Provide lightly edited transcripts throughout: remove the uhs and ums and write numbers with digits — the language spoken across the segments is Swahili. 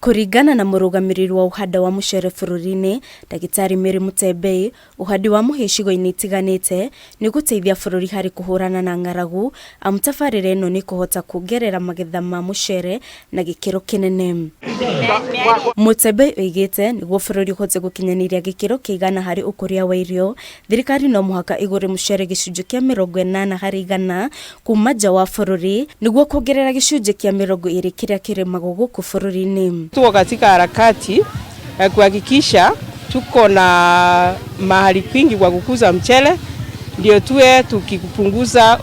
Kuringana na murugamiriri wa uhanda wa mucere bururi-ini Dagitari Mary Mutembei, uhandi wa muhicigo-ini itiganite ni guteithia bururi hari kuhurana na ng'aragu, amu tabarĩra ĩno ni kuhota kuongerera magetha ma mucere na gikiro kinene. Mutembei oigite niguo bururi uhote gukinyaniria gikiro kĩigana hari ukuria wa irio, thirikari no muhaka igure mucere gicunjĩ kĩa 80 harĩ igana kuma nja wa bururi niguo kuongerera gicunjĩ kĩa 20 kĩrĩa kĩrĩmagwo gũkũ bururi-ini. Tuko katika harakati ya kuhakikisha tuko na mahali kwingi kwa kukuza mchele, ndio tuwe tukipunguza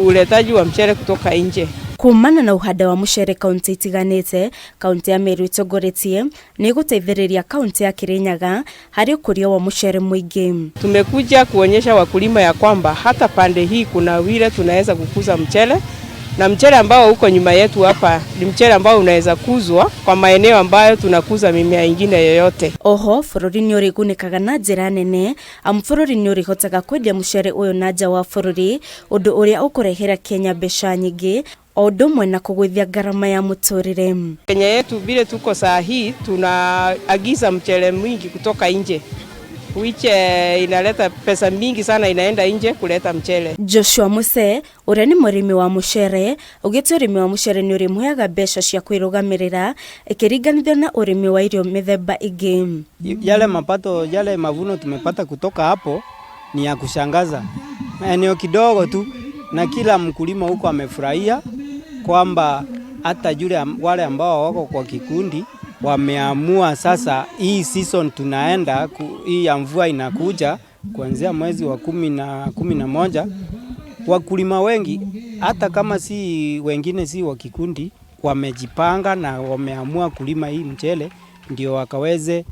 uletaji wa mchele kutoka nje. Kumana na uhanda wa mucere kaunti itiganite, kaunti ya Meru itongoretie ni guteithĩrĩria kaunti ya Kirinyaga hari ukuria wa mucere mwingi. Tumekuja kuonyesha wakulima ya kwamba hata pande hii kuna wile tunaweza kukuza mchele, na mchele ambao uko nyuma yetu hapa ni mchele ambao unaweza kuzwa kwa maeneo ambayo tunakuza mimea ingine yoyote. Oho, bururi ni urigunikaga na njĩra nene, amu bururi ni urihotaga kwendia mucere uyu na nja wa bururi, undu uria ukurehera Kenya mbeca nyingi, o ũndũ ũmwe na kũgũithia gharama ya mũtũrĩre. Kenya yetu vile tuko saa hii tunaagiza mchele mwingi kutoka nje, which inaleta pesa mingi sana inaenda nje kuleta mchele. Joshua Muse, uria ni murimi wa mucere, ugite urimi wa mucere ni urimuheaga mbeca cia kwirugamirira ikiringanithio na urimi wa irio mithemba ingi. Yale mavuno tumepata kutoka hapo ni ya kushangaza. Eneo kidogo tu na kila mkulima huko amefurahia kwamba hata wale ambao wako kwa kikundi wameamua sasa hii season tunaenda hii ya mvua inakuja kuanzia mwezi wa 11. Wakulima wengi hata kama si wengine si wa kikundi wamejipanga na wameamua kulima hii mchele ndio wakaweze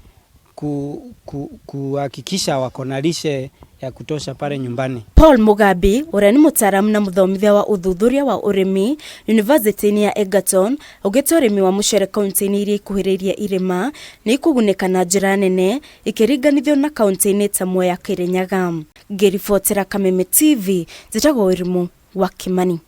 kuhakikisha wako na lishe ya kutosha pale nyumbani. Paul Mugabi, uria ni mutaaramu na muthomithia wa uthuthuria wa urimi University ya Egerton, ugite urimi wa mucere kaunti-ini iria ikuhĩrĩirie irima ni kugunĩka na njĩra nene ikiringanithio na kaunti-ini tamwe ya Kirinyaga. Ngĩribotera Kameme TV, njĩtagwo Wĩrimu wa Kimani.